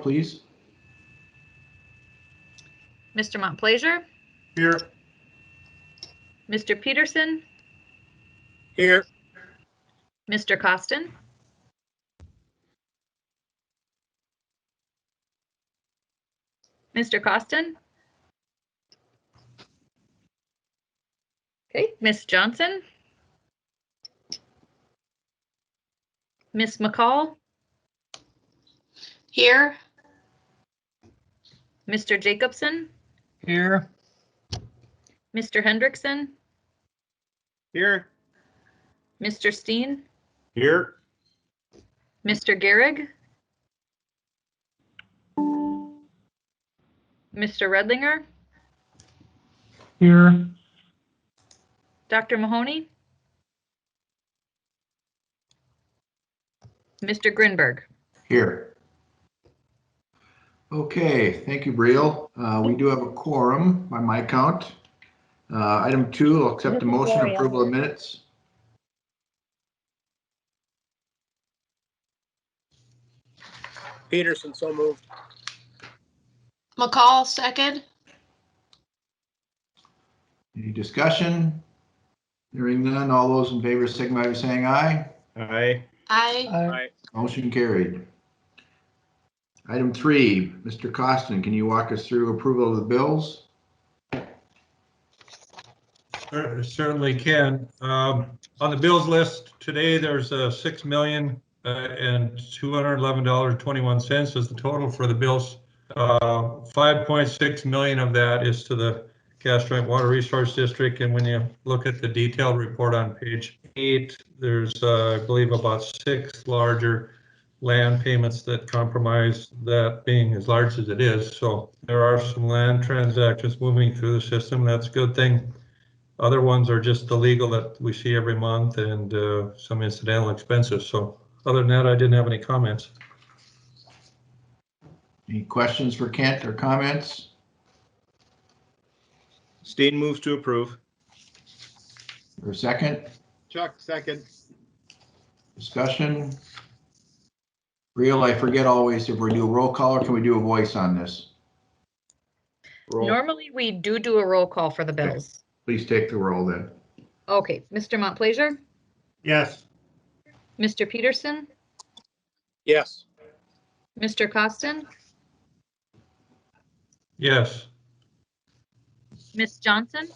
please. Mr. Montplaisir? Here. Mr. Peterson? Here. Mr. Costin? Mr. Costin? Okay, Ms. Johnson? Ms. McCall? Here. Mr. Jacobson? Here. Mr. Hendrickson? Here. Mr. Steen? Here. Mr. Gehrig? Mr. Redlinger? Here. Dr. Mahoney? Mr. Grinberg? Here. Okay, thank you, Briel. We do have a quorum by my count. Item 2, I'll accept a motion approval of minutes. Peterson, so moved. McCall, second. Any discussion? Hearing none, all those in favor signify by saying aye. Aye. Aye. Aye. Motion carried. Item 3, Mr. Costin, can you walk us through approval of the bills? Certainly can. On the bills list today, there's $6,211.21 is the total for the bills. 5.6 million of that is to the Cass Joint Water Resource District, and when you look at the detailed report on page 8, there's I believe about 6 larger land payments that compromise that being as large as it is. So there are some land transactions moving through the system. That's a good thing. Other ones are just the legal that we see every month and some incidental expenses. So other than that, I didn't have any comments. Any questions for Kent or comments? Steen moves to approve. Or a second? Chuck, second. Discussion? Briel, I forget always if we do a roll call or can we do a voice on this? Roll. Normally, we do a roll call for the bills. Please take the roll then. Okay, Mr. Montplaisir? Yes. Mr. Peterson? Yes. Mr. Costin? Yes. Ms. Johnson?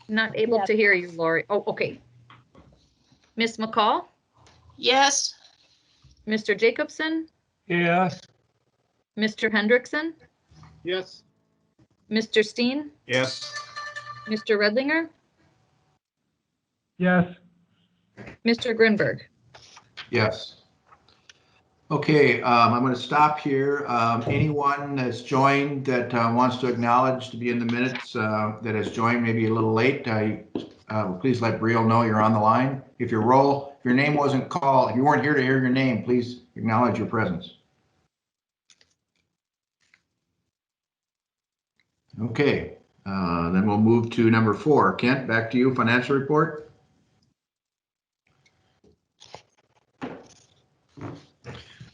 Not able to hear you, Lori. Oh, okay. Ms. McCall? Yes. Mr. Jacobson? Yes. Mr. Hendrickson? Yes. Mr. Steen? Yes. Mr. Redlinger? Yes. Mr. Grinberg? Yes. Okay, I'm going to stop here. Anyone that's joined that wants to acknowledge to be in the minutes that has joined maybe a little late, please let Briel know you're on the line. If your name wasn't called, if you weren't here to hear your name, please acknowledge your presence. Okay, then we'll move to number 4. Kent, back to you, financial report.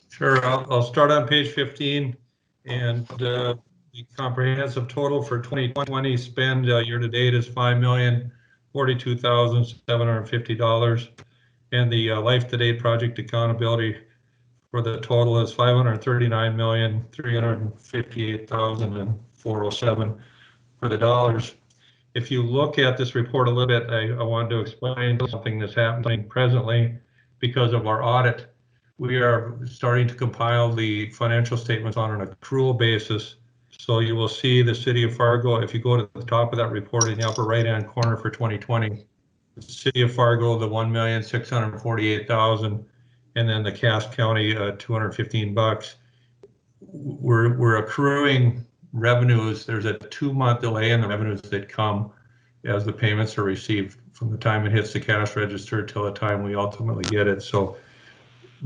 Sure, I'll start on page 15, and the comprehensive total for 2020 spend year to date is $5,042,750, and the life to date project accountability for the total is $539,358,407 for the dollars. If you look at this report a little bit, I wanted to explain something that's happening presently because of our audit. We are starting to compile the financial statements on an accrual basis. So you will see the city of Fargo, if you go to the top of that report in the upper right-hand corner for 2020, the city of Fargo, the $1,648,000, and then the Cass County, $215. We're accruing revenues. There's a 2-month delay in the revenues that come as the payments are received from the time it hits the cash register till the time we ultimately get it. So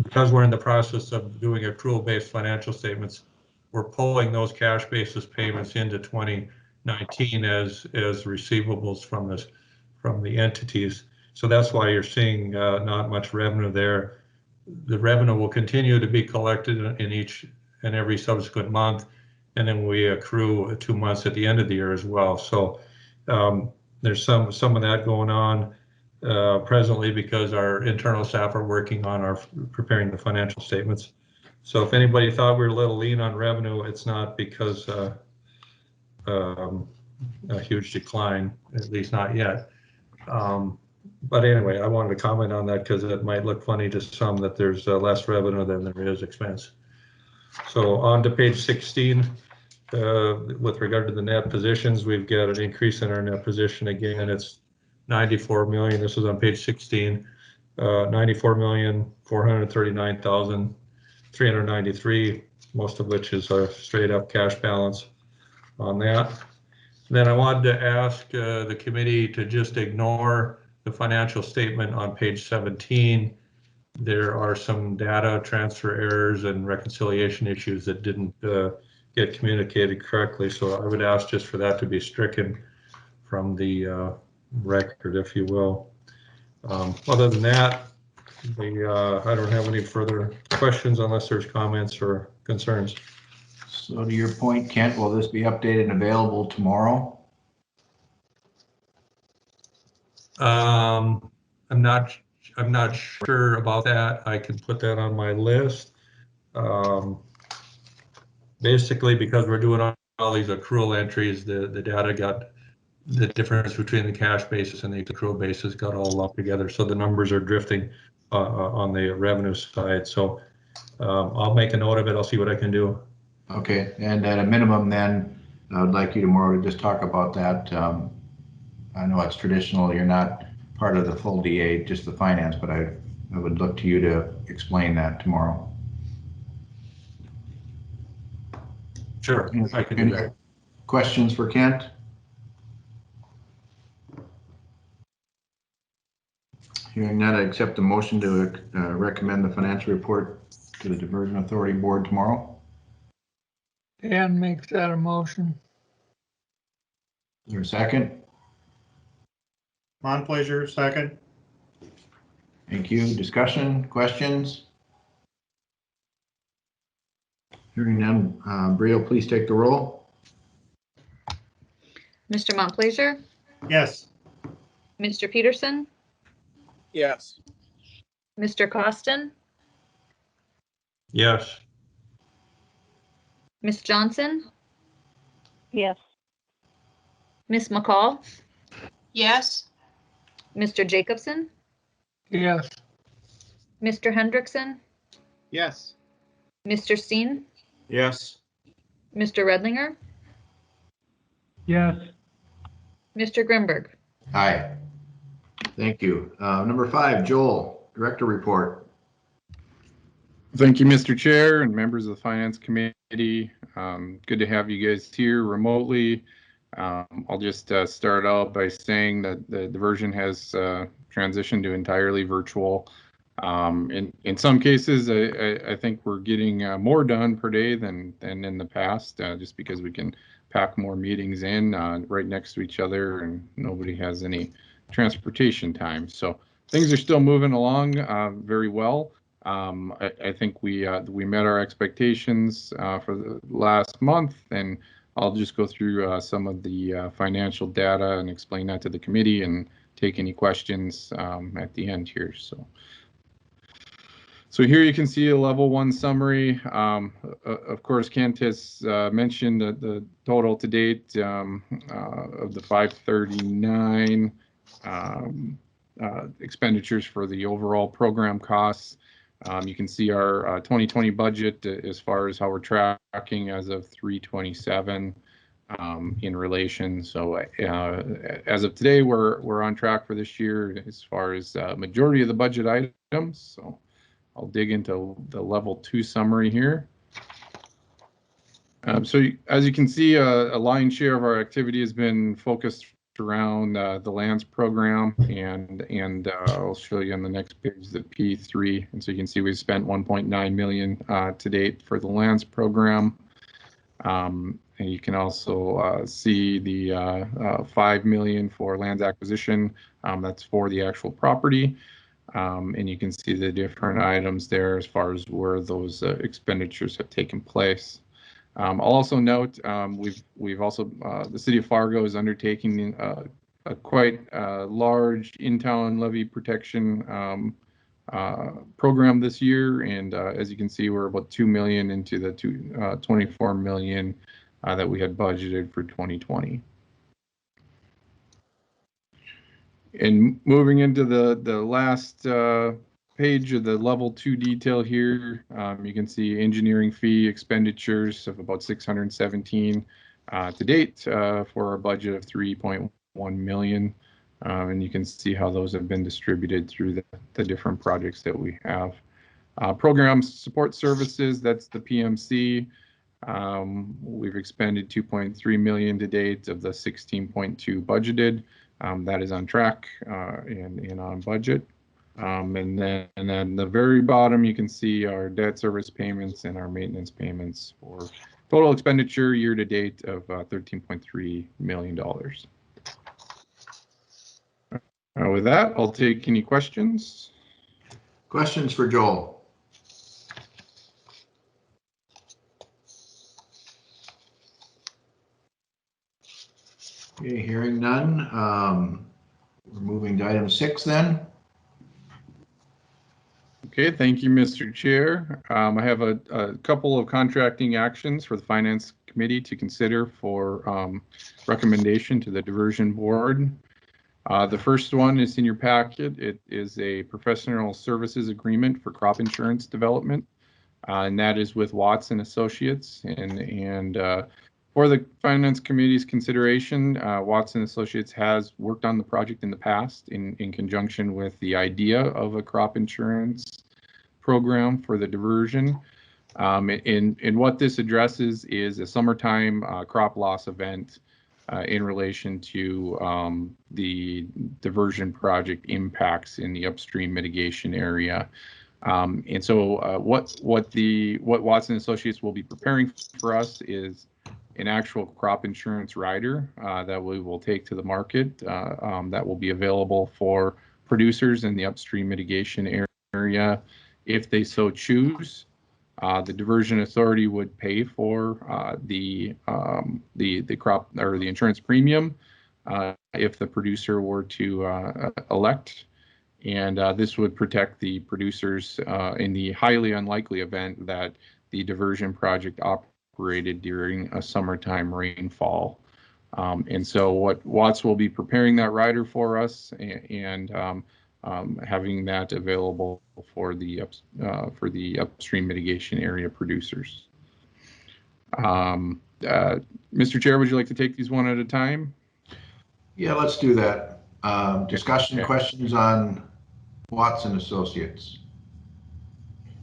because we're in the process of doing accrual-based financial statements, we're pulling those cash basis payments into 2019 as receivables from the entities. So that's why you're seeing not much revenue there. The revenue will continue to be collected in each and every subsequent month, and then we accrue 2 months at the end of the year as well. So there's some of that going on presently because our internal staff are working on preparing the financial statements. So if anybody thought we were a little lean on revenue, it's not because a huge decline, at least not yet. But anyway, I wanted to comment on that because it might look funny to some that there's less revenue than there is expense. So on to page 16, with regard to the net positions, we've got an increase in our net position again. It's 94 million. This is on page 16. 94,439,393, most of which is a straight up cash balance on that. Then I wanted to ask the committee to just ignore the financial statement on page 17. There are some data transfer errors and reconciliation issues that didn't get communicated correctly. So I would ask just for that to be stricken from the record, if you will. Other than that, I don't have any further questions unless there's comments or concerns. So to your point, Kent, will this be updated and available tomorrow? I'm not sure about that. I can put that on my list. Basically, because we're doing all these accrual entries, the data got the difference between the cash basis and the accrual basis got all lumped together. So the numbers are drifting on the revenue side. So I'll make a note of it. I'll see what I can do. Okay, and at a minimum then, I would like you tomorrow to just talk about that. I know it's traditional, you're not part of the full DA, just the finance, but I would look to you to explain that tomorrow. Sure, I can do that. Questions for Kent? Hearing none, I accept the motion to recommend the financial report to the Diversion Authority Board tomorrow. Dan makes that a motion. Is there a second? Montplaisir, second. Thank you. Discussion, questions? Hearing none, Brio, please take the roll. Mr. Montplaisir, Yes. Mr. Peterson, Yes. Mr. Costin, Yes. Ms. Johnson, Yes. Ms. McCall, yes, Mr. Jacobson, Yes. Mr. Hendrickson, Yes. Mr. Steen, Yes. Mr. Redlinger, Yes. Mr. Grimberg. Aye. Thank you. Number 5, Joel, Director Report. Thank you, Mr. Chair and members of the Finance Committee. Good to have you guys here remotely. I'll just start out by saying that the diversion has transitioned to entirely virtual. In some cases, I think we're getting more done per day than in the past, just because we can pack more meetings in right next to each other and nobody has any transportation time. So things are still moving along very well. I think we met our expectations for the last month, and I'll just go through some of the financial data and explain that to the committee and take any questions at the end here. So here you can see a level 1 summary. Of course, Kent has mentioned that the total to date of the 539 expenditures for the overall program costs. You can see our 2020 budget as far as how we're tracking as of 3/27 in relation. So as of today, we're on track for this year as far as majority of the budget items. So I'll dig into the level 2 summary here. So as you can see, a lion's share of our activity has been focused around the lands program, and I'll show you on the next page the P3. And so you can see we've spent 1.9 million to date for the lands program. And you can also see the $5 million for land acquisition. That's for the actual property. And you can see the different items there as far as where those expenditures have taken place. I'll also note we've also the City of Fargo is undertaking a quite large in-town levy protection program this year, and as you can see, we're about $2 million into the $24 million that we had budgeted for 2020. And moving into the last page of the level 2 detail here, you can see engineering fee expenditures of about 617 to date for a budget of 3.1 million. And you can see how those have been distributed through the different projects that we have. Program support services, that's the PMC. We've expended 2.3 million to date of the 16.2 budgeted. That is on track and on budget. And then the very bottom, you can see our debt service payments and our maintenance payments for total expenditure year to date of $13.3 million. With that, I'll take any questions. Questions for Joel? Okay, hearing none. We're moving to item 6 then. Okay, thank you, Mr. Chair. I have a couple of contracting actions for the Finance Committee to consider for recommendation to the Diversion Board. The first one is in your packet. It is a professional services agreement for crop insurance development, and that is with Watson Associates. And for the Finance Committee's consideration, Watson Associates has worked on the project in the past in conjunction with the idea of a crop insurance program for the diversion. And what this addresses is a summertime crop loss event in relation to the diversion project impacts in the upstream mitigation area. And so what Watson Associates will be preparing for us is an actual crop insurance rider that we will take to the market that will be available for producers in the upstream mitigation area if they so choose. The diversion authority would pay for the crop or the insurance premium if the producer were to elect, and this would protect the producers in the highly unlikely event that the diversion project operated during a summertime rainfall. And so what Watts will be preparing that rider for us and having that available for the upstream mitigation area producers. Mr. Chair, would you like to take these one at a time? Yeah, let's do that. Discussion, Okay. questions on Watson Associates?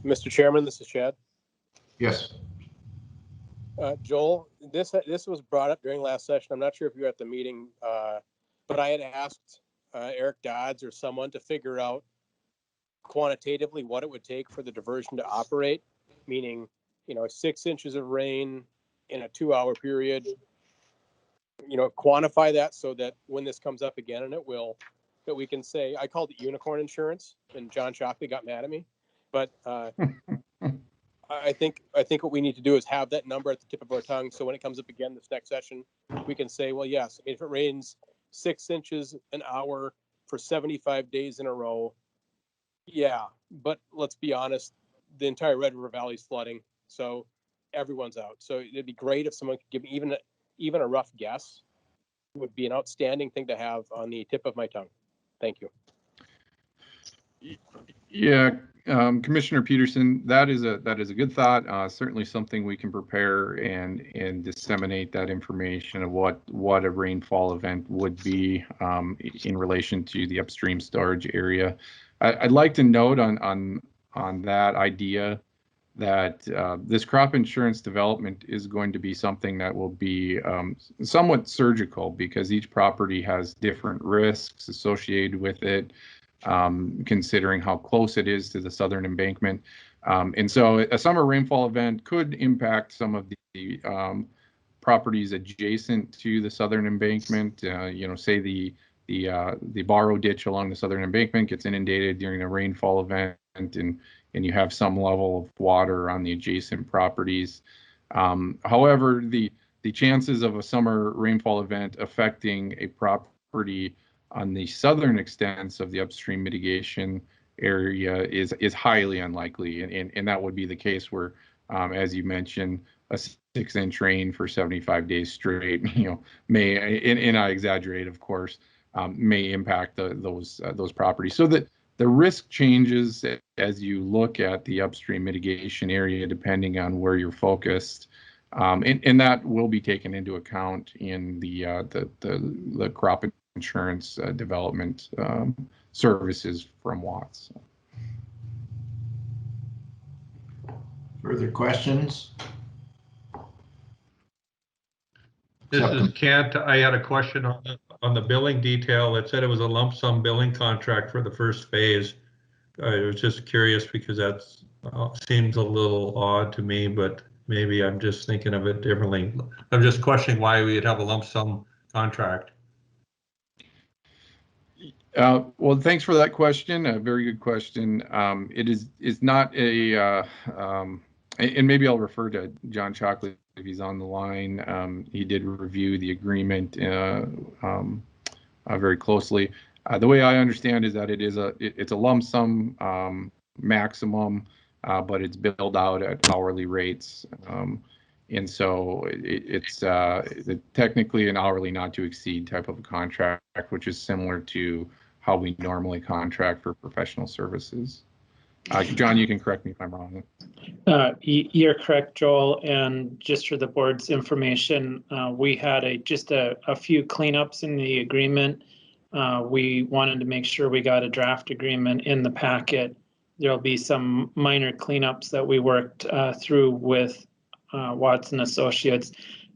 Mr. Chairman, this is Chad. Yes. Joel, this was brought up during last session. I'm not sure if you were at the meeting, but I had asked Eric Dodds or someone to figure out quantitatively what it would take for the diversion to operate, meaning, 6 inches of rain in a 2-hour period, quantify that so that when this comes up again, and it will, that we can say, I called it unicorn insurance, and John Shockley got mad at me, but I think what we need to do is have that number at the tip of our tongue, so when it comes up again this next session, we can say, well, yes, if it rains 6 inches an hour for 75 days in a row, yeah, but let's be honest, the entire Red River Valley is flooding, so everyone's out. So it'd be great if someone could give even a rough guess. It would be an outstanding thing to have on the tip of my tongue. Thank you. Yeah, Commissioner Peterson, that is a good thought. Certainly something we can prepare and disseminate that information of what a rainfall event would be in relation to the upstream storage area. I'd like to note on that idea that this crop insurance development is going to be something that will be somewhat surgical because each property has different risks associated with it. Considering how close it is to the southern embankment. And so a summer rainfall event could impact some of properties adjacent to the southern embankment. Say the borrow ditch along the southern embankment gets inundated during a rainfall event, and you have some level of water on the adjacent properties. However, the chances of a summer rainfall event affecting a property on the southern extents of the upstream mitigation area is highly unlikely, and that would be the case where, as you mentioned, a 6-inch rain for 75 days straight, may, and I exaggerate, of course, may impact those properties. So that the risk changes as you look at the upstream mitigation area, depending on where you're focused, and that will be taken into account in the crop insurance development services from Watts. Further questions? This is Kent. I had a question on the billing detail. It said it was a lump sum billing contract for the first phase. I was just curious because that seems a little odd to me, but maybe I'm just thinking of it differently. I'm just questioning why we'd have a lump sum contract. Well, thanks for that question. A very good question. It is not a, and maybe I'll refer to John Chocolate if he's on the line. He did review the agreement very closely. The way I understand is that it's a lump sum maximum, but it's billed out at hourly rates. And so it's technically an hourly not to exceed type of a contract, which is similar to how we normally contract for professional services. John, you can correct me if I'm wrong. You're correct, Joel. And just for the board's information, we had just a few cleanups in the agreement. We wanted to make sure we got a draft agreement in the packet. There'll be some minor cleanups that we worked through with Watson Associates,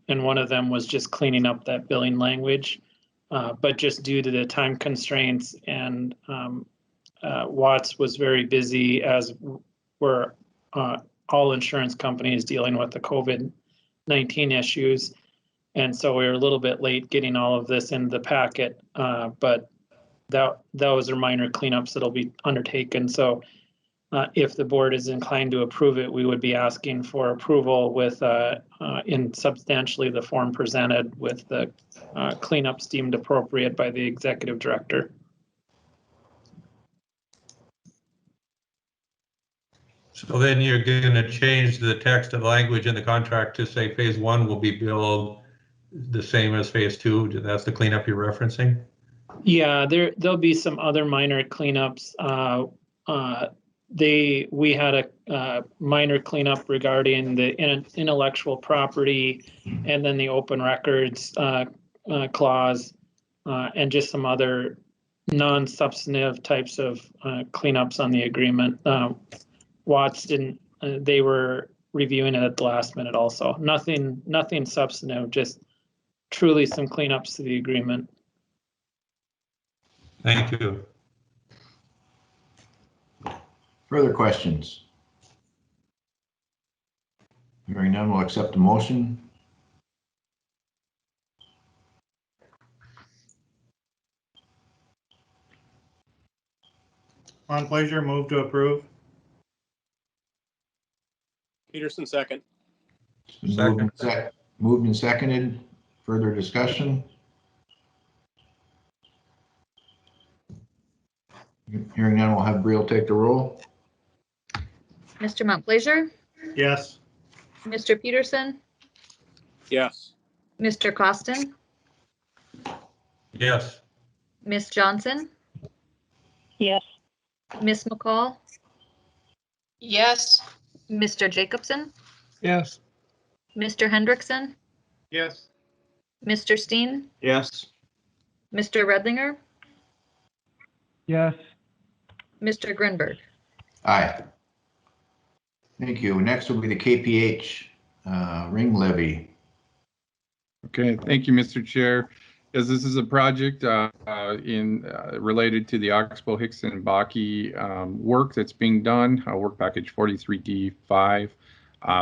and one of them was just cleaning up that billing language. But just due to the time constraints, and Watts was very busy, as were all insurance companies dealing with the COVID-19 issues. And so we were a little bit late getting all of this in the packet, but those are minor cleanups that'll be undertaken. So if the board is inclined to approve it, we would be asking for approval with in substantially the form presented, with the cleanups deemed appropriate by the executive director. So then you're going to change the text of language in the contract to say phase 1 will be billed the same as phase 2. That's the cleanup you're referencing? Yeah, there'll be some other minor cleanups. We had a minor cleanup regarding the intellectual property, and then the open records clause, and just some other non-substantive types of cleanups on the agreement. Watts didn't, they were reviewing it at the last minute also. Nothing substantive, just truly some cleanups to the agreement. Thank you. Further questions? Hearing none, we'll accept the motion. On pleasure, move to approve. Peterson, second. Moved and seconded. Further discussion? Hearing none, we'll have Briel take the roll. Mr. Montplaisir? Yes. Mr. Peterson? Yes. Mr. Costin? Yes. Ms. Johnson? Yes. Ms. McCall? Yes. Mr. Jacobson? yes, Mr. Hendrickson? Yes. Mr. Steen? Yes. Mr. Redlinger? yes, Mr. Grinberg? Aye. Thank you. Next will be the KPH ring levy. Okay, thank you, Mr. Chair. As this is a project related to the Oxbow, Hickson, and Bakke work that's being done, work package 43D5.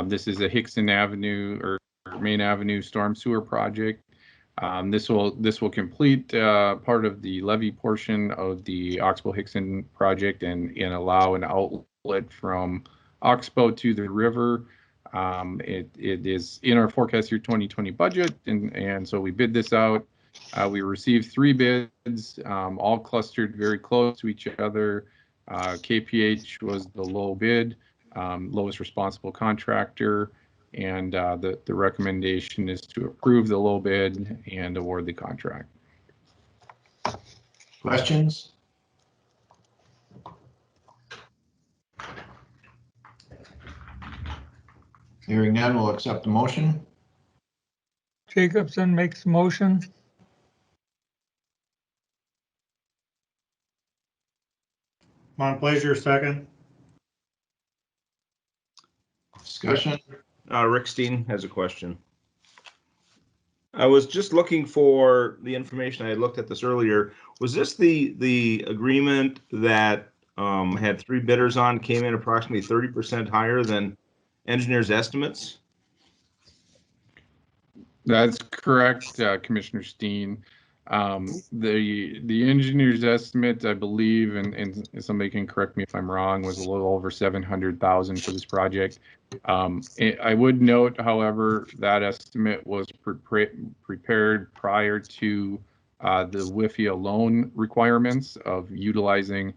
This is a Hickson Avenue, or Main Avenue Storm Sewer Project. This will complete part of the levee portion of the Oxbow-Hickson project and allow an outlet from Oxbow to the river. It is in our forecast year 2020 budget, and so we bid this out. We received 3 bids, all clustered very close to each other. KPH was the low bid, lowest responsible contractor, and the recommendation is to approve the low bid and award the contract. Questions? Hearing none, we'll accept the motion. Jacobson makes the motion. Montplaisir, second. Discussion? Rick Steen has a question. I was just looking for the information. I had looked at this earlier. Was this the agreement that had 3 bidders on, came in approximately 30% higher than engineers' estimates? That's correct, Commissioner Steen. The engineer's estimate, I believe, and somebody can correct me if I'm wrong, was a little over $700,000 for this project. I would note, however, that estimate was prepared prior to the WIFIA loan requirements of utilizing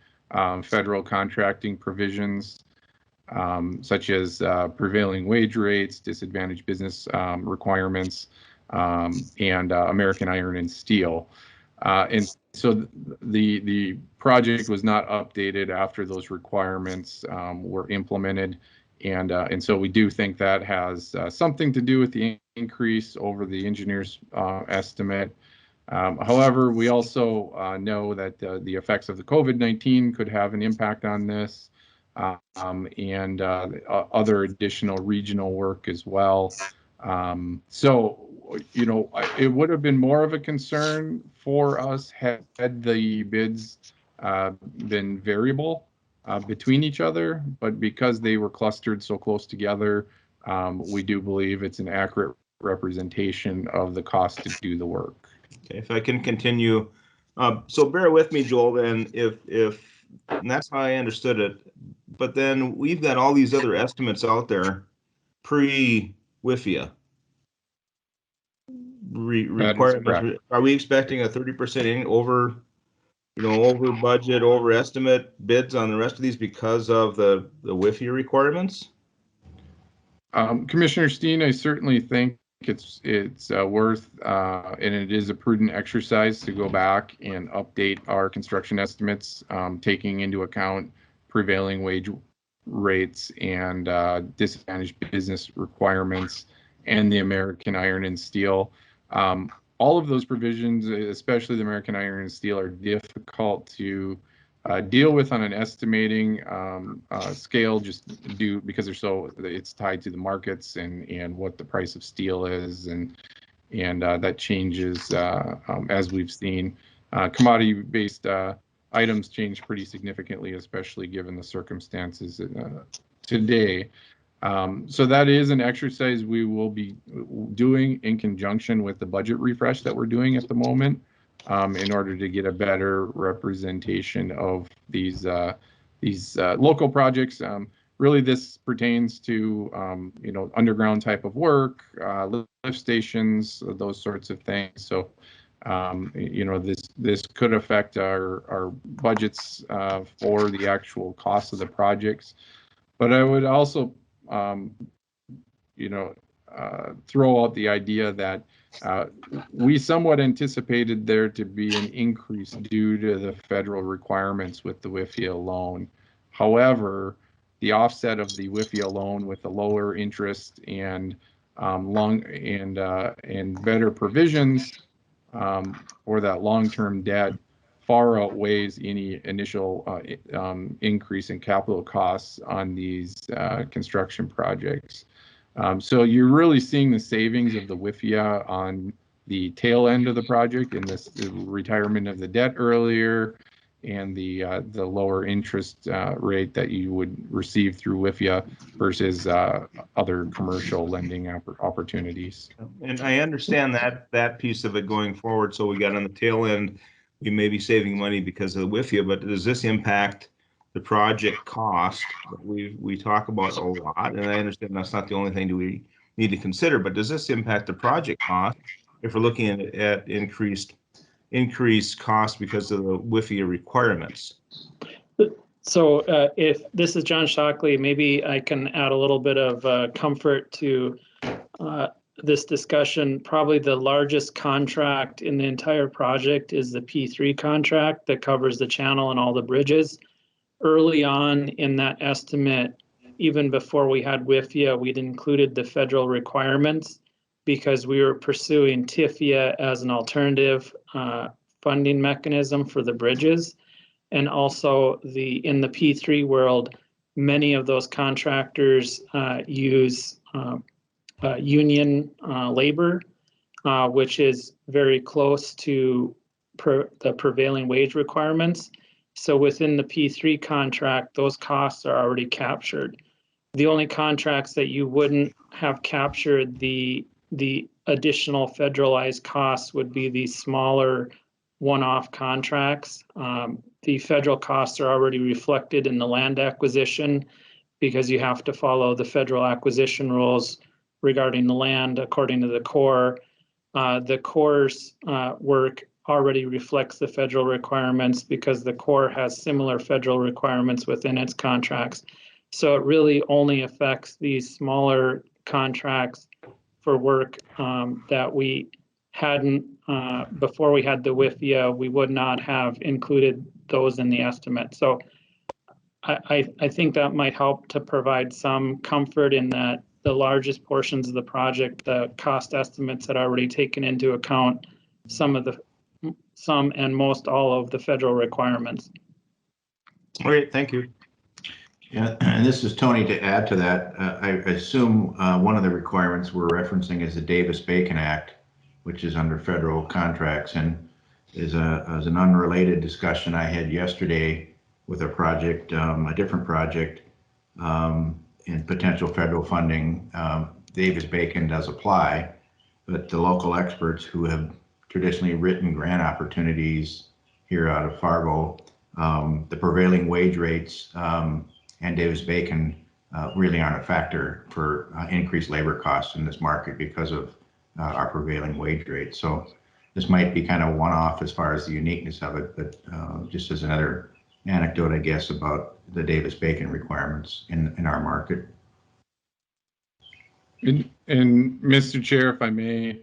federal contracting provisions such as prevailing wage rates, disadvantaged business requirements, and American Iron and Steel. And so the project was not updated after those requirements were implemented. And so we do think that has something to do with the increase over the engineer's estimate. However, we also know that the effects of the COVID-19 could have an impact on this, and other additional regional work as well. So, you know, it would have been more of a concern for us had the bids been variable between each other, but because they were clustered so close together, we do believe it's an accurate representation of the cost to do the work. Okay, if I can continue. So bear with me, Joel, then, and that's how I understood it. But then we've got all these other estimates out there pre-WIFIA. Requirements. Are we expecting a 30% over, over budget, over estimate bids on the rest of these because of the WIFIA requirements? Commissioner Steen, I certainly think it's worth and it is a prudent exercise to go back and update our construction estimates, taking into account prevailing wage rates and disadvantaged business requirements and the American Iron and Steel. All of those provisions, especially the American Iron and Steel, are difficult to deal with on an estimating scale, just because it's tied to the markets and what the price of steel is, and that changes as we've seen. Commodity-based items change pretty significantly, especially given the circumstances today. So that is an exercise we will be doing in conjunction with the budget refresh that we're doing at the moment, in order to get a better representation of these local projects. Really, this pertains to underground type of work, lift stations, those sorts of things. So this could affect our budgets for the actual cost of the projects. But I would also throw out the idea that we somewhat anticipated there to be an increase due to the federal requirements with the WIFIA loan. However, the offset of the WIFIA loan with the lower interest and better provisions for that long-term debt far outweighs any initial increase in capital costs on these construction projects. So you're really seeing the savings of the WIFIA on the tail end of the project, and this retirement of the debt earlier, and the lower interest rate that you would receive through WIFIA versus other commercial lending opportunities. And I understand that piece of it going forward. So we got on the tail end, we may be saving money because of the WIFIA, but does this impact the project cost that we talk about a lot? And I understand that's not the only thing that we need to consider, but does this impact the project cost if we're looking at increased cost because of the WIFIA requirements? So if this is John Shockley, maybe I can add a little bit of comfort to this discussion. Probably the largest contract in the entire project is the P3 contract that covers the channel and all the bridges. Early on in that estimate, even before we had WIFIA, we'd included the federal requirements because we were pursuing TIFIA as an alternative funding mechanism for the bridges. And also in the P3 world, many of those contractors use union labor, which is very close to the prevailing wage requirements. So within the P3 contract, those costs are already captured. The only contracts that you wouldn't have captured the additional federalized costs would be these smaller one-off contracts. The federal costs are already reflected in the land acquisition because you have to follow the federal acquisition rules regarding the land according to the Corps. The Corps' work already reflects the federal requirements because the Corps has similar federal requirements within its contracts. So it really only affects these smaller contracts for work that we hadn't, before we had the WIFIA, we would not have included those in the estimate. So I think that might help to provide some comfort in that the largest portions of the project, the cost estimates had already taken into account some and most all of the federal requirements. All right, thank you. Yeah, and this is Tony. To add to that, I assume one of the requirements we're referencing is the Davis-Bacon Act, which is under federal contracts, and is an unrelated discussion I had yesterday with a different project, in potential federal funding. Davis-Bacon does apply, but the local experts who have traditionally written grant opportunities here out of Fargo, the prevailing wage rates and Davis-Bacon really aren't a factor for increased labor costs in this market because of our prevailing wage rate. So this might be kind of one-off as far as the uniqueness of it, but just as another anecdote, I guess, about the Davis-Bacon requirements in our market. And Mr. Chair, if I may,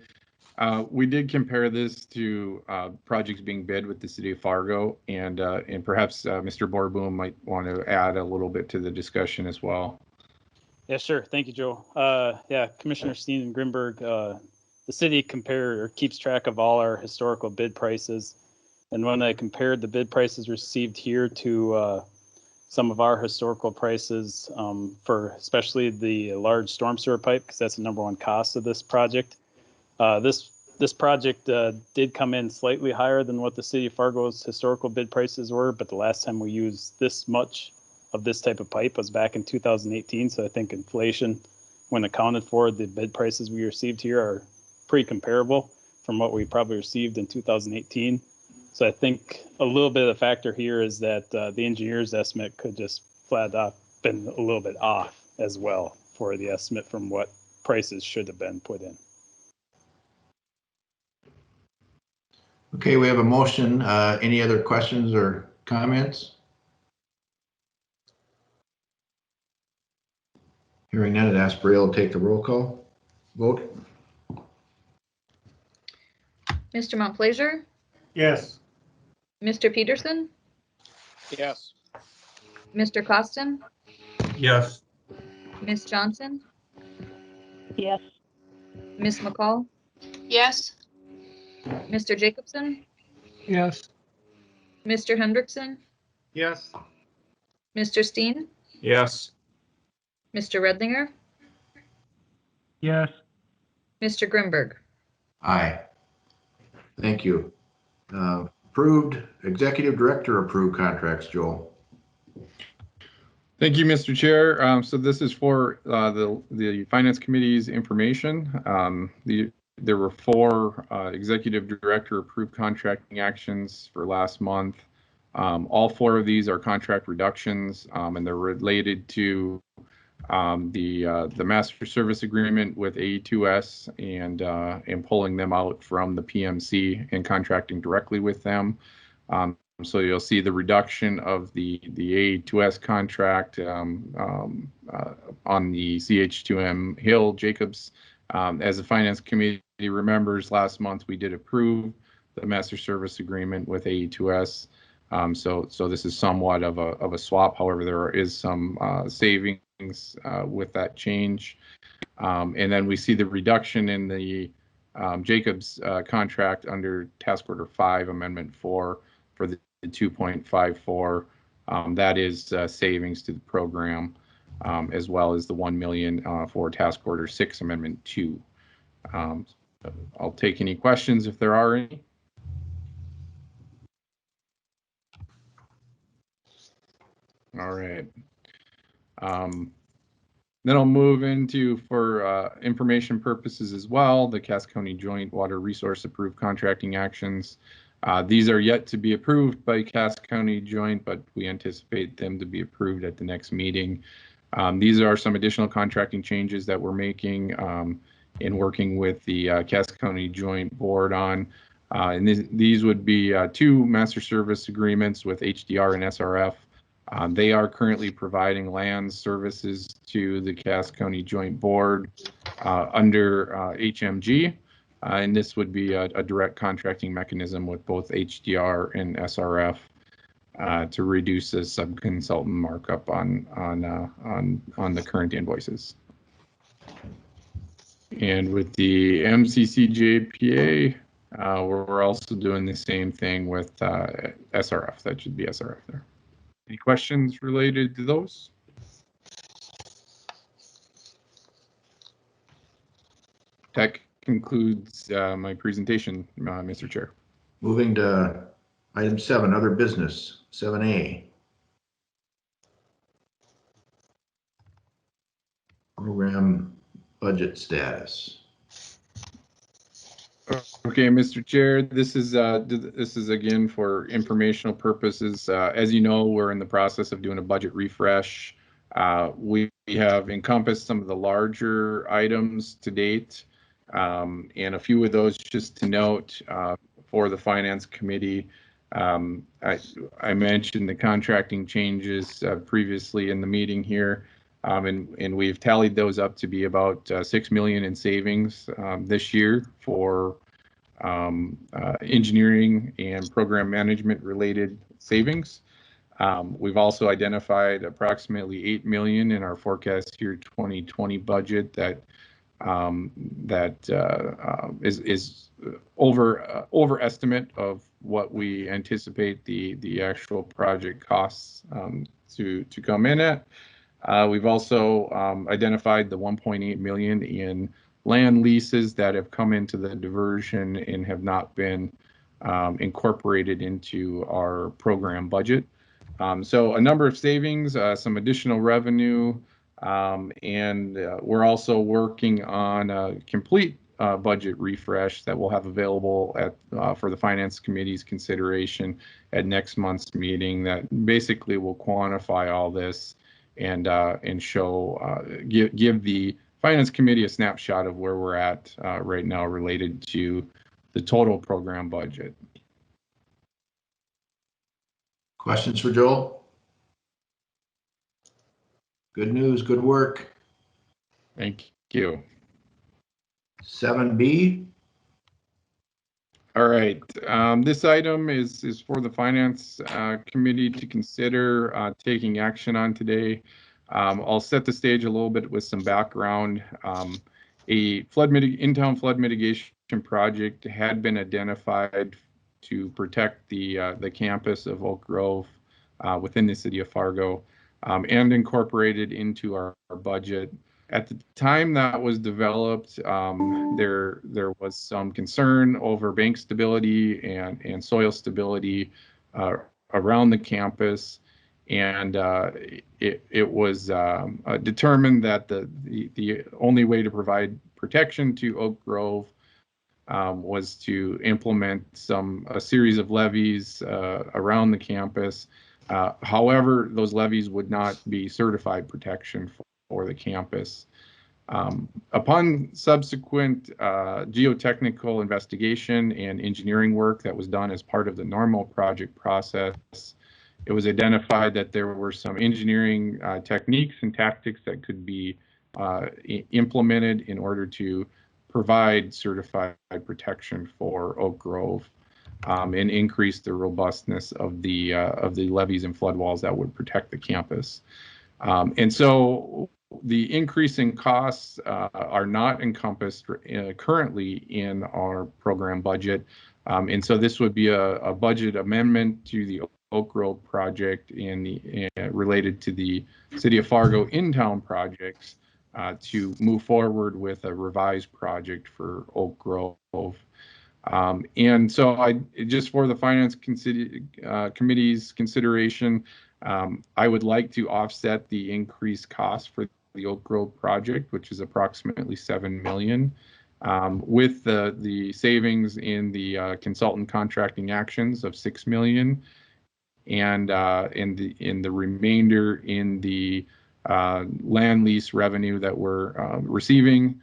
we did compare this to projects being bid with the city of Fargo, and perhaps Mr. Borboom might want to add a little bit to the discussion as well. Yeah, sure. Thank you, Joe. Yeah, Commissioner Steen and Grimberg, the city keeps track of all our historical bid prices. And when I compared the bid prices received here to some of our historical prices for especially the large storm sewer pipe, because that's the #1 cost of this project. This project did come in slightly higher than what the city of Fargo's historical bid prices were, but the last time we used this much of this type of pipe was back in 2018. So I think inflation, when accounted for, the bid prices we received here are pretty comparable from what we probably received in 2018. So I think a little bit of the factor here is that the engineer's estimate could just flat off been a little bit off as well for the estimate from what prices should have been put in. Okay, we have a motion. Any other questions or comments? Hearing none, I'd ask Braille to take the roll call vote. Mr. Montplaisir, Yes. Mr. Peterson, Yes. Mr. Costin, Yes. Ms. Johnson, Yes. Ms. McCall, Yes. Mr. Jacobson, yes, Mr. Hendrickson, Yes. Mr. Steen, Yes. Mr. Redlinger, yes, Mr. Grimberg. Aye. Thank you. Approved, Executive Director approved contracts, Joel. Thank you, Mr. Chair. So this is for the Finance Committee's information. There were 4 Executive Director approved contracting actions for last month. All 4 of these are contract reductions, and they're related to the Master Service Agreement with AE2S and pulling them out from the PMC and contracting directly with them. So you'll see the reduction of the AE2S contract on the CH2M Hill Jacobs. As the Finance Committee remembers, last month we did approve the Master Service Agreement with AE2S. So this is somewhat of a swap. However, there is some savings with that change. And then we see the reduction in the Jacobs contract under Task Order 5, Amendment 4 for the 2.54. That is savings to the program, as well as the 1 million for Task Order 6, Amendment 2. I'll take any questions if there are any. All right. Then I'll move into, for information purposes as well, the Cass County Joint Water Resource Approved Contracting Actions. These are yet to be approved by Cass County Joint, but we anticipate them to be approved at the next meeting. These are some additional contracting changes that we're making in working with the Cass County Joint Board on. And these would be 2 master service agreements with HDR and SRF. They are currently providing land services to the Cass County Joint Board under HMG. And this would be a direct contracting mechanism with both HDR and SRF to reduce the subconsultant markup on the current invoices. And with the MCCJPA, we're also doing the same thing with SRF. That should be SRF there. Any questions related to those? That concludes my presentation, Mr. Chair. Moving to item 7, other business, 7A. Program budget status. Okay, Mr. Chair, this is again for informational purposes. As you know, we're in the process of doing a budget refresh. We have encompassed some of the larger items to date, and a few of those just to note for the Finance Committee. I mentioned the contracting changes previously in the meeting here, and we've tallied those up to be about 6 million in savings this year for engineering and program management related savings. We've also identified approximately 8 million in our forecast year 2020 budget that is overestimate of what we anticipate the actual project costs to come in at. We've also identified the 1.8 million in land leases that have come into the diversion and have not been incorporated into our program budget. So a number of savings, some additional revenue, and we're also working on a complete budget refresh that we'll have available for the Finance Committee's consideration at next month's meeting that basically will quantify all this and show, give the Finance Committee a snapshot of where we're at right now related to the total program budget. Questions for Joel? Good news, good work. Thank you. 7B. All right, this item is for the Finance Committee to consider taking action on today. I'll set the stage a little bit with some background. A in-town flood mitigation project had been identified to protect the campus of Oak Grove within the city of Fargo and incorporated into our budget. At the time that was developed, there was some concern over bank stability and soil stability around the campus, and it was determined that the only way to provide protection to Oak Grove was to implement a series of levees around the campus. However, those levees would not be certified protection for the campus. Upon subsequent geotechnical investigation and engineering work that was done as part of the normal project process, it was identified that there were some engineering techniques and tactics that could be implemented in order to provide certified protection for Oak Grove and increase the robustness of the levees and flood walls that would protect the campus. And so the increasing costs are not encompassed currently in our program budget. And so this would be a budget amendment to the Oak Grove project related to the City of Fargo in-town projects to move forward with a revised project for Oak Grove. And so just for the Finance Committee's consideration, I would like to offset the increased cost for the Oak Grove project, which is approximately $7 million, with the savings in the consultant contracting actions of $6 million, and in the remainder in the land lease revenue that we're receiving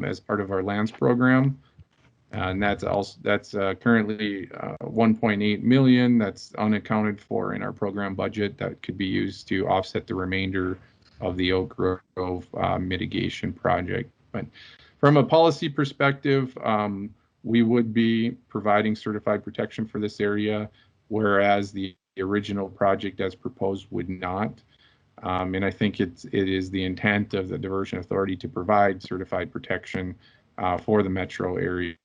as part of our lands program. And that's currently 1.8 million that's unaccounted for in our program budget that could be used to offset the remainder of the Oak Grove mitigation project. But from a policy perspective, we would be providing certified protection for this area, whereas the original project as proposed would not. And I think it is the intent of the Diversion Authority to provide certified protection for the metro area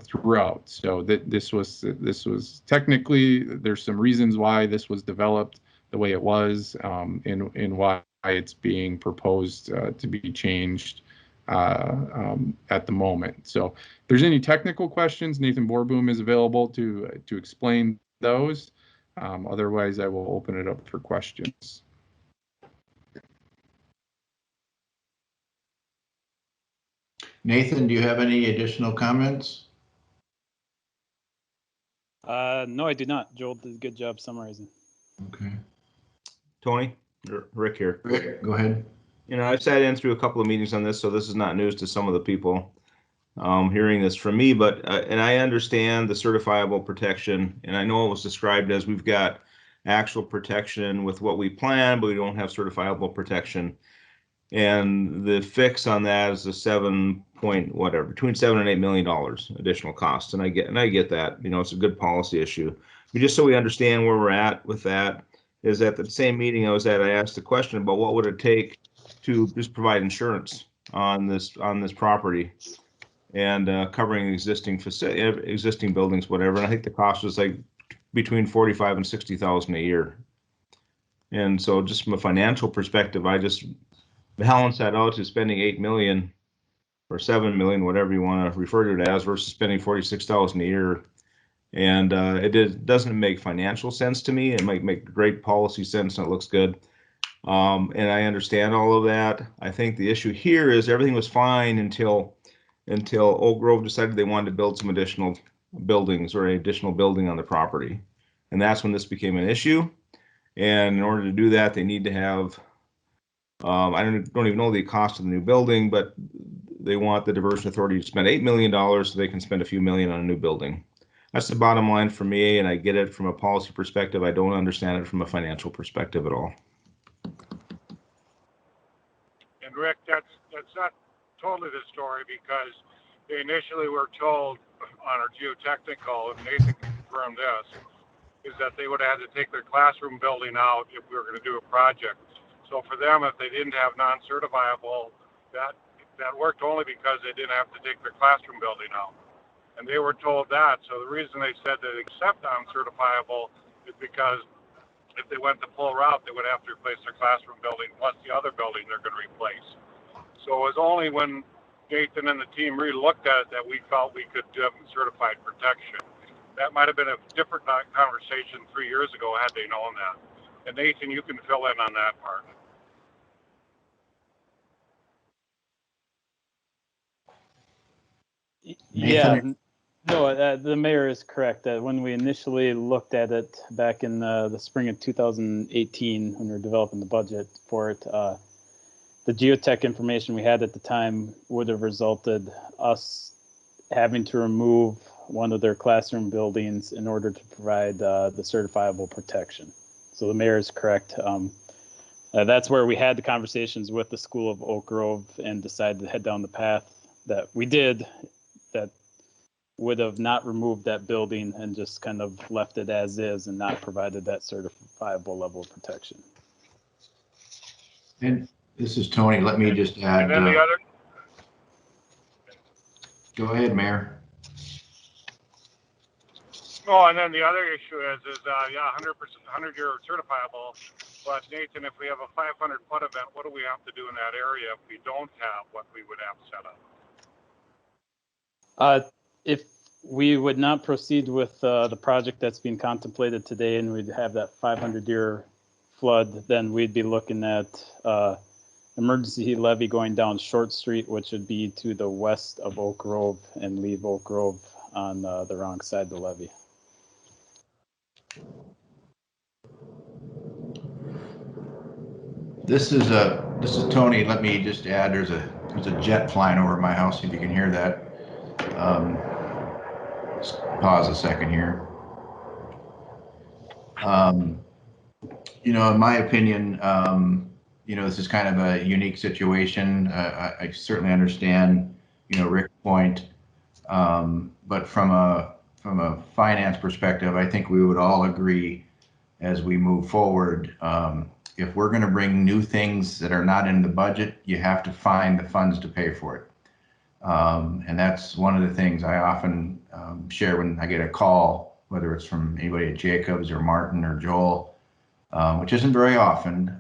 throughout. So that this was technically, there's some reasons why this was developed the way it was, and why it's being proposed to be changed at the moment. So if there's any technical questions, Nathan Borboom is available to explain those. Otherwise, I will open it up for questions. Nathan, do you have any additional comments? No, I do not. Joel did a good job summarizing. Okay. Tony, Rick here. Rick, go ahead. You know, I've sat in through a couple of meetings on this, so this is not news to some of the people hearing this from me, but and I understand the certifiable protection, and I know it was described as we've got actual protection with what we plan, but we don't have certifiable protection. And the fix on that is the between $7 and $8 million additional cost. And I get that, you know, it's a good policy issue. But just so we understand where we're at with that, is at the same meeting I was at, I asked the question about what would it take to just provide insurance on this property and covering existing buildings, whatever. And I think the cost was like between $45,000 and $60,000 a year. And so just from a financial perspective, I just balance that out to spending $8 million or $7 million, whatever you want to refer to it as, versus spending $46,000 a year. And doesn't make financial sense to me. It might make great policy sense and it looks good. And I understand all of that. I think the issue here is everything was fine until Oak Grove decided they wanted to build some additional buildings or an additional building on the property. And that's when this became an issue. And in order to do that, they need to have, I don't even know the cost of the new building, but they want the Diversion Authority to spend $8 million so they can spend a few million on a new building. That's the bottom line for me, and I get it from a policy perspective. I don't understand it from a financial perspective at all. And Rick, that's not totally the story, because they initially were told on our geotechnical, and Nathan confirmed this, is that they would have had to take their classroom building out if we were going to do a project. So for them, if they didn't have non-certifiable, that worked only because they didn't have to take their classroom building out. And they were told that. So the reason they said they accept non-certifiable is because if they went the full route, they would have to replace their classroom building plus the other building they're going to replace. So it was only when Nathan and the team re-looked at it that we felt we could give them certified protection. That might have been a different conversation 3 years ago had they known that. And Nathan, you can fill in on that part. Yeah, no, the mayor is correct. That when we initially looked at it back in the spring of 2018, when we were developing the budget for it, the geotech information we had at the time would have resulted us having to remove one of their classroom buildings in order to provide the certifiable protection. So the mayor is correct. That's where we had the conversations with the School of Oak Grove and decided to head down the path that we did, that would have not removed that building and just kind of left it as is and not provided that certifiable level of protection. And this is Tony. Let me just add. And then the other. Go ahead, Mayor. Oh, and then the other issue is yeah, 100%, 100-year certifiable. But Nathan, if we have a 500-foot event, what do we have to do in that area if we don't have what we would have set up? If we would not proceed with the project that's being contemplated today and we'd have that 500-year flood, then we'd be looking at emergency levee going down Short Street, which would be to the west of Oak Grove, and leave Oak Grove on the wrong side of the levee. This is Tony. Let me just add. There's a jet flying over my house. If you can hear that. Just pause a second here. You know, in my opinion, you know, this is kind of a unique situation. I certainly understand, you know, Rick's point, but from a finance perspective, I think we would all agree as we move forward. If we're going to bring new things that are not in the budget, you have to find the funds to pay for it. And that's one of the things I often share when I get a call, whether it's from anybody at Jacobs or Martin or Joel, which isn't very often.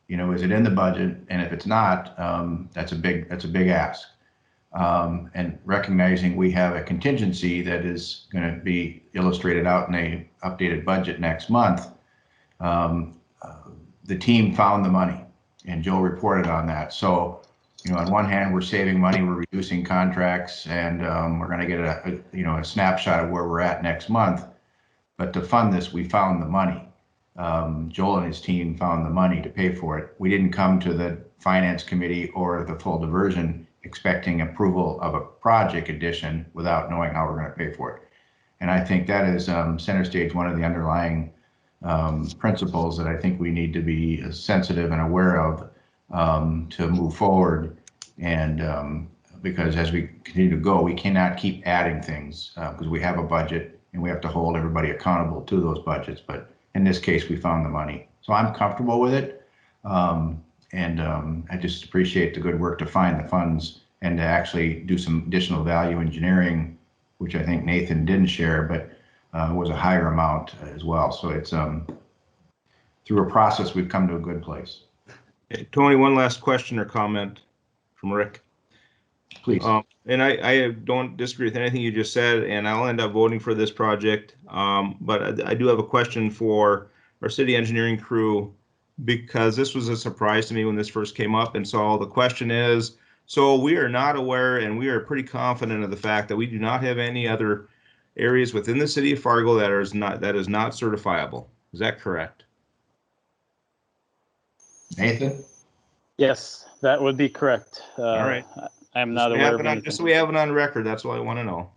You know, is it in the budget? And if it's not, that's a big ask. And recognizing we have a contingency that is going to be illustrated out in a updated budget next month. The team found the money, and Joe reported on that. So, you know, on one hand, we're saving money, we're reducing contracts, and we're going to get a snapshot of where we're at next month. But to fund this, we found the money. Joel and his team found the money to pay for it. We didn't come to the finance committee or the full diversion expecting approval of a project addition without knowing how we're going to pay for it. And I think that is center stage one of the underlying principles that I think we need to be sensitive and aware of to move forward. And because as we continue to go, we cannot keep adding things because we have a budget and we have to hold everybody accountable to those budgets. But in this case, we found the money. So I'm comfortable with it. I just appreciate the good work to find the funds and to actually do some additional value engineering, which I think Nathan didn't share, but was a higher amount as well. So it's through a process, we've come to a good place. Hey, Tony, one last question or comment from Rick. Please. And I don't disagree with anything you just said, and I'll end up voting for this project. But I do have a question for our city engineering crew, because this was a surprise to me when this first came up. And so the question is, so we are not aware, and we are pretty confident of the fact that we do not have any other areas within the city of Fargo that is not certifiable. Is that correct? Nathan? Yes, that would be correct. All right. I'm not aware of anything. Just so we have it on record, that's what I want to know.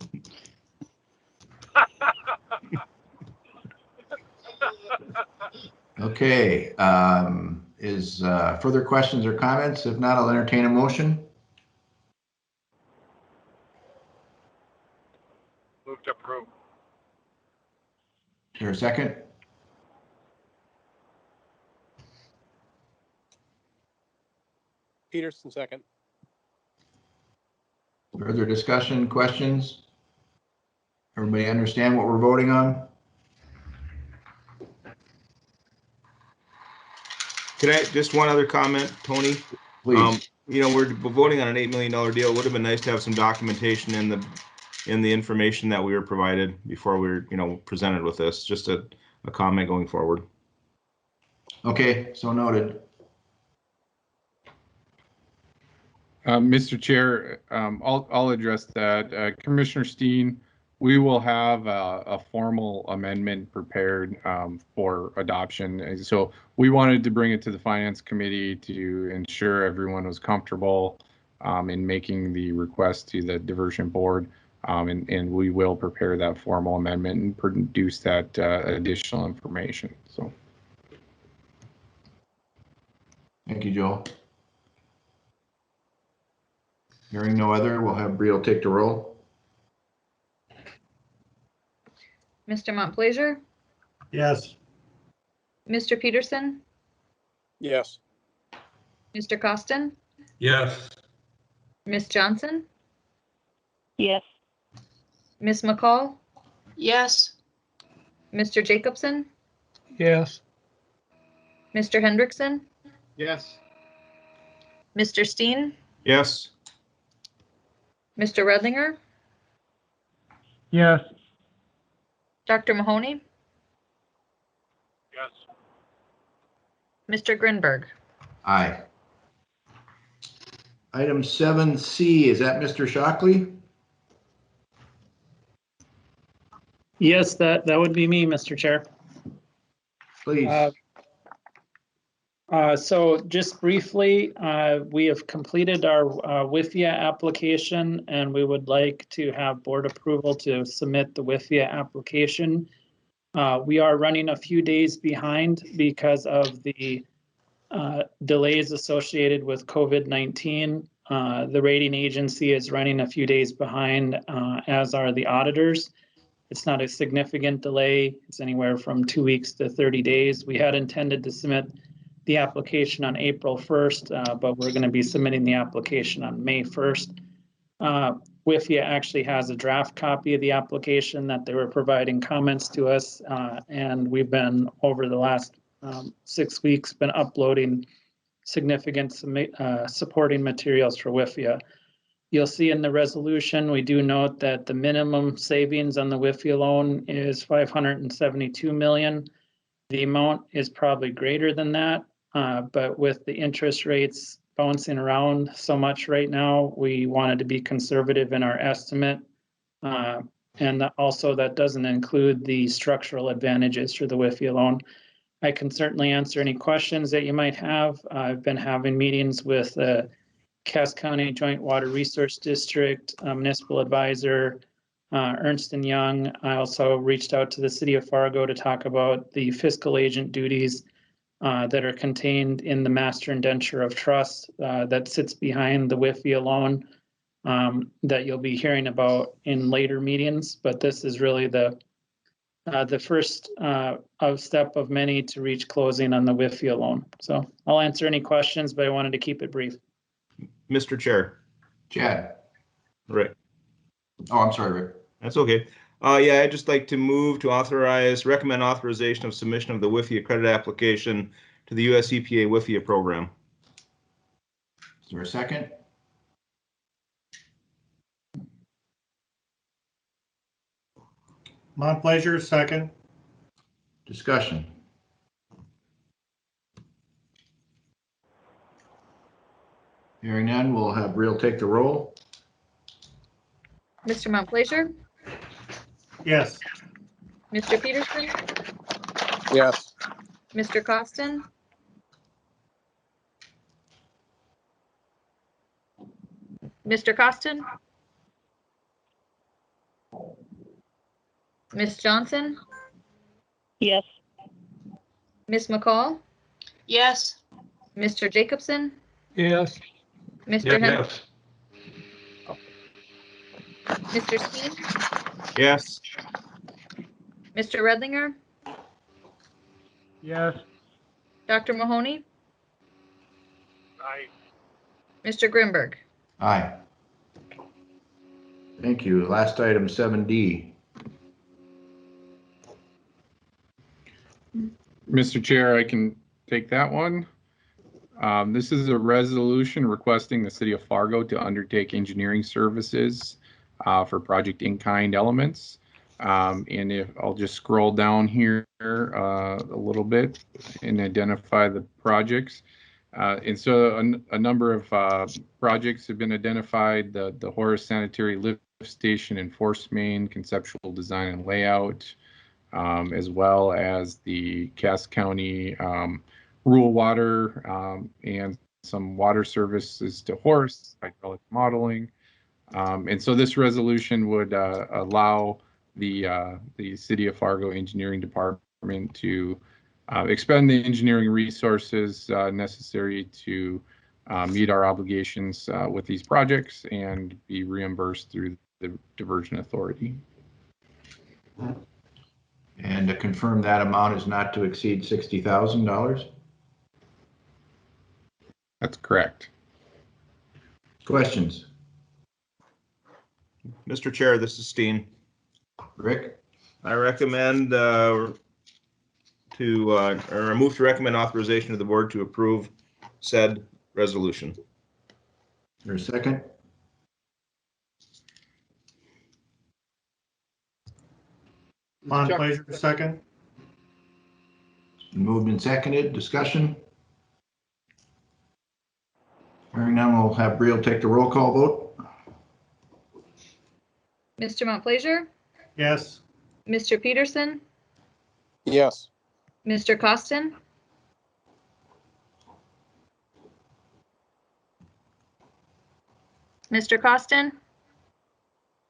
Okay. Is further questions or comments? If not, I'll entertain a motion. Move to approve. Is there a second? Peterson, second. Further discussion, questions? Everybody understand what we're voting on? Can I, just one other comment, Tony? Please. You know, we're voting on an $8 million deal. It would have been nice to have some documentation in the information that we were provided before we were, you know, presented with this. Just a comment going forward. Okay, so noted. Mr. Chair, I'll address that. Commissioner Steen, we will have a formal amendment prepared for adoption. And so we wanted to bring it to the Finance Committee to ensure everyone was comfortable in making the request to the Diversion Board. And we will prepare that formal amendment and produce that additional information. So. Thank you, Joel. Hearing no other, we'll have Breel take the roll. Mr. Montplaisir, Yes. Mr. Peterson, Yes. Mr. Costin, Yes. Ms. Johnson, Yes. Ms. McCall, Yes. Mr. Jacobson, Yes. Mr. Hendrickson, Yes. Mr. Steen, Yes. Mr. Redlinger, Yes. Dr. Mahoney, Yes. Mr. Grinberg. Aye. Item 7C, is that Mr. Shockley? Yes, that would be me, Mr. Chair. Please. So just briefly, we have completed our WIFIA application, and we would like to have board approval to submit the WIFIA application. We are running a few days behind because of the delays associated with COVID-19. The rating agency is running a few days behind, as are the auditors. It's not a significant delay. It's anywhere from 2 weeks to 30 days. We had intended to submit the application on April 1st, but we're going to be submitting the application on May 1st. WIFIA actually has a draft copy of the application that they were providing comments to us, and we've been, over the last 6 weeks, been uploading significant supporting materials for WIFIA. You'll see in the resolution, we do note that the minimum savings on the WIFIA loan is $572 million. The amount is probably greater than that, but with the interest rates bouncing around so much right now, we wanted to be conservative in our estimate. And also that doesn't include the structural advantages for the WIFIA loan. I can certainly answer any questions that you might have. I've been having meetings with Cass County Joint Water Resource District, Municipal Advisor, Ernst & Young. I also reached out to the City of Fargo to talk about the fiscal agent duties that are contained in the Master Indenture of Trust that sits behind the WIFIA loan that you'll be hearing about in later meetings. But this is really the first step of many to reach closing on the WIFIA loan. So I'll answer any questions, but I wanted to keep it brief. Mr. Chair. Chad. Rick. Oh, I'm sorry, Rick. That's okay. Yeah, I'd just like to move to recommend authorization of submission of the WIFIA credit application to the US EPA WIFIA program. Is there a second? Montplaisir, second. Discussion. Hearing none, we'll have Breel take the roll. Mr. Montplaisir, Yes. Mr. Peterson, Yes. Mr. Costin, Mr. Costin, Ms. Johnson, Yes. Ms. McCall, Yes. Mr. Jacobson, Yes. Mr. Hen, Yes. Mr. Steen, Yes. Mr. Redlinger, Yes. Dr. Mahoney, Aye. Mr. Grinberg. Aye. Thank you. Last item, 7D. Mr. Chair, I can take that one. This is a resolution requesting the city of Fargo to undertake engineering services for project in-kind elements. And if I'll just scroll down here a little bit and identify the projects. And so a number of projects have been identified: the Horace Sanitary Lift Station and Force Main conceptual design and layout, as well as the Cass County rural water and some water services to Horace, hydraulic modeling. And so this resolution would allow the City of Fargo Engineering Department to expend the engineering resources necessary to meet our obligations with these projects and be reimbursed through the Diversion Authority. And to confirm, that amount is not to exceed $60,000. That's correct. Questions? Mr. Chair, this is Steen. Rick? I recommend or I move to recommend authorization of the board to approve said resolution. Is there a second? Pleasure, second. Moved and seconded. Discussion? Hearing none, we'll have Briel take the roll call vote. Mr. Montplaisir, Yes. Mr. Peterson, Yes. Mr. Costin, Mr. Costin,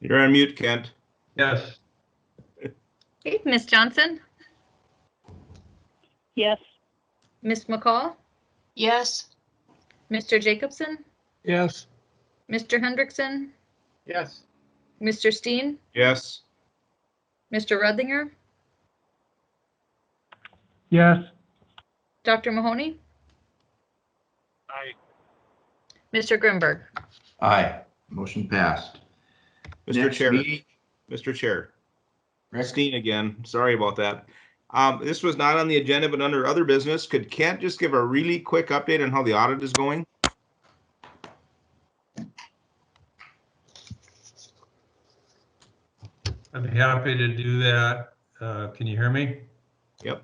You're on mute, Kent. Yes. okay, Ms. Johnson, Yes. Ms. McCall, Yes. Mr. Jacobson, Yes. Mr. Hendrickson, Yes. Mr. Steen, Yes. Mr. Ruddinger, Yes. Dr. Mahoney, Aye. Mr. Grimberg. Aye. Motion passed. Mr. Next Chair. meeting- Mr. Chair. Rick? Steen again. Sorry about that. This was not on the agenda, but under other business, could Kent just give a really quick update on how the audit is going? I'd be happy to do that. Can you hear me? Yep.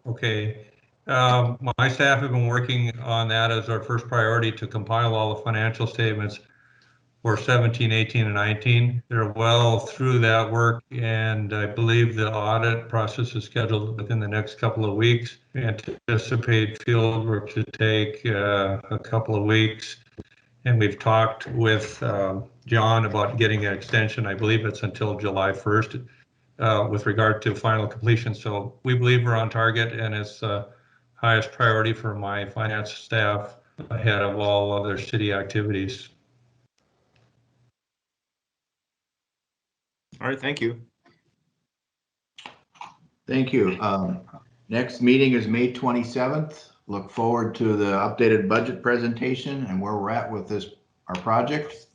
Okay. My staff have been working on that as our first priority to compile all the financial statements for 17, 18, and 19. They're well through that work, and I believe the audit process is scheduled within the next couple of weeks. We anticipate field work to take a couple of weeks, and we've talked with John about getting an extension. I believe it's until July 1st with regard to final completion. So we believe we're on target, and it's highest priority for my finance staff ahead of all other city activities. All right, thank you. Thank you. Next meeting is May 27th. Look forward to the updated budget presentation and where we're at with our project.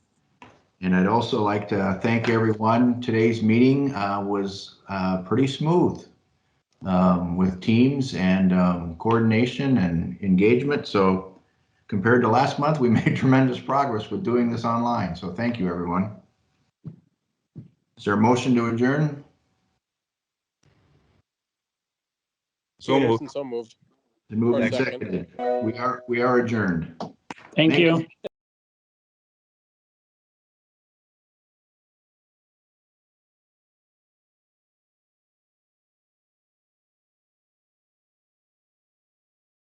And I'd also like to thank everyone. Today's meeting was pretty smooth with teams and coordination and engagement. So compared to last month, we made tremendous progress with doing this online. So thank you, everyone. Is there a motion to adjourn? So moved. Peterson, so moved. Moved and Second. seconded. We are adjourned. Thank you.